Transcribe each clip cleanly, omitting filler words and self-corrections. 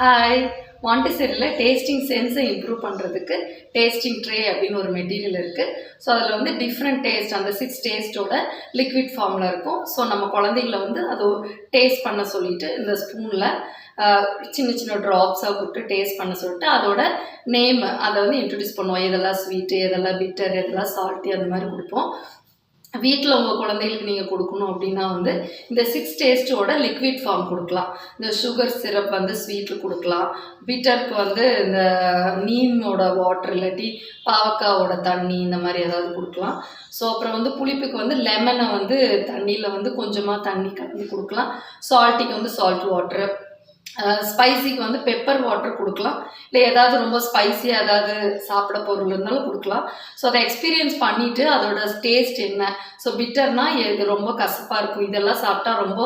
Hi, மாண்டிசெரியில் tasting சென்ஸை improve பண்ணுறதுக்கு tasting tray அப்படின்னு ஒரு மெட்டீரியல் இருக்குது. ஸோ அதில் வந்து டிஃப்ரெண்ட் டேஸ்ட், அந்த 6 டேஸ்ட்டோட லிக்விட் ஃபார்மில் இருக்கும். ஸோ நம்ம குழந்தைங்கள வந்து அதை டேஸ்ட் பண்ண சொல்லிவிட்டு இந்த ஸ்பூனில் சின்ன சின்ன ட்ராப்ஸாக விட்டு டேஸ்ட் பண்ண சொல்லிட்டு அதோட நேம் அதை வந்து இன்ட்ரடியூஸ் பண்ணுவோம். எதெல்லாம் ஸ்வீட்டு, எதெல்லாம் பிட்டர், எதெல்லாம் சால்ட்டி, அந்த மாதிரி கொடுப்போம். வீட்டில் உங்கள் குழந்தைகளுக்கு நீங்கள் கொடுக்கணும் அப்படின்னா வந்து இந்த 6 டேஸ்ட்டோட லிக்விட் ஃபார்ம் கொடுக்கலாம். இந்த சுகர் சிரப் வந்து ஸ்வீட்டில் கொடுக்கலாம். பிட்டருக்கு வந்து இந்த நீமோட வாட்டர் இல்லாட்டி பாவக்காவோட தண்ணி இந்த மாதிரி ஏதாவது கொடுக்கலாம். ஸோ அப்புறம் வந்து புளிப்புக்கு வந்து லெமனை வந்து தண்ணியில் வந்து கொஞ்சமாக தண்ணி கலந்து கொடுக்கலாம். சால்ட்டிக்கு வந்து சால்ட் வாட்டரு, ஸ்பைசிக்கு வந்து பெப்பர் வாட்டர் கொடுக்கலாம். இல்லை ஏதாவது ரொம்ப ஸ்பைஸியாக ஏதாவது சாப்பிட பொருள் இருந்தாலும் கொடுக்கலாம். ஸோ அதை எக்ஸ்பீரியன்ஸ் பண்ணிவிட்டு அதோட டேஸ்ட் என்ன, ஸோ பிட்டர்னால் இது ரொம்ப கசப்பாக இருக்கும், இதெல்லாம் சாப்பிட்டா ரொம்ப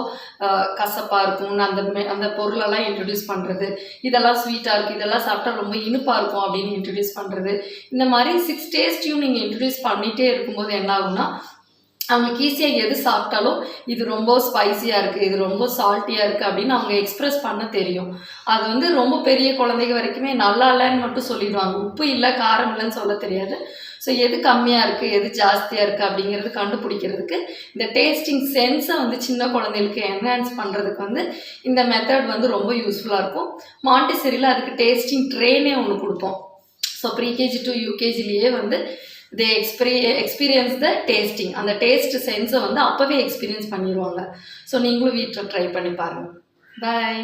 கசப்பாக இருக்கும்னு அந்த பொருளெல்லாம் இன்ட்ரடியூஸ் பண்ணுறது, இதெல்லாம் ஸ்வீட்டாக இருக்குது, இதெல்லாம் சாப்பிட்டா ரொம்ப இனிப்பாக இருக்கும் அப்படின்னு இன்ட்ரடியூஸ் பண்ணுறது. இந்த மாதிரி 6 டேஸ்ட்டையும் நீங்கள் இன்ட்ரடியூஸ் பண்ணிகிட்டே இருக்கும்போது என்ன ஆகும்னா அவங்களுக்கு ஈஸியாக எது சாப்பிட்டாலும் இது ரொம்ப ஸ்பைஸியாக இருக்குது, இது ரொம்ப சால்ட்டியாக இருக்குது அப்படின்னு அவங்க எக்ஸ்ப்ரெஸ் பண்ண தெரியும். அது வந்து ரொம்ப பெரிய குழந்தைங்க வரைக்குமே நல்லா இல்லைன்னு மட்டும் சொல்லிடுவாங்க. உப்பு இல்லை, காரம் இல்லைன்னு சொல்ல தெரியாது. ஸோ எது கம்மியாக இருக்குது, எது ஜாஸ்தியாக இருக்குது அப்படிங்கிறது கண்டுபிடிக்கிறதுக்கு இந்த டேஸ்டிங் சென்ஸை வந்து சின்ன குழந்தைகளுக்கு என்ஹான்ஸ் பண்ணுறதுக்கு வந்து இந்த மெத்தட் வந்து ரொம்ப யூஸ்ஃபுல்லாக இருக்கும். மாண்டிசெரியில் அதுக்கு டேஸ்டிங் ட்ரெயினே ஒன்று கொடுப்போம். ஸோ ப்ரீகேஜி டு யூகேஜிலேயே வந்து they experience the tasting, அந்த டேஸ்ட் சென்ஸை வந்து அப்போவே எக்ஸ்பீரியன்ஸ் பண்ணிடுவாங்க. ஸோ நீங்களும் வீட்டில் ட்ரை பண்ணி பாருங்கள். பாய்.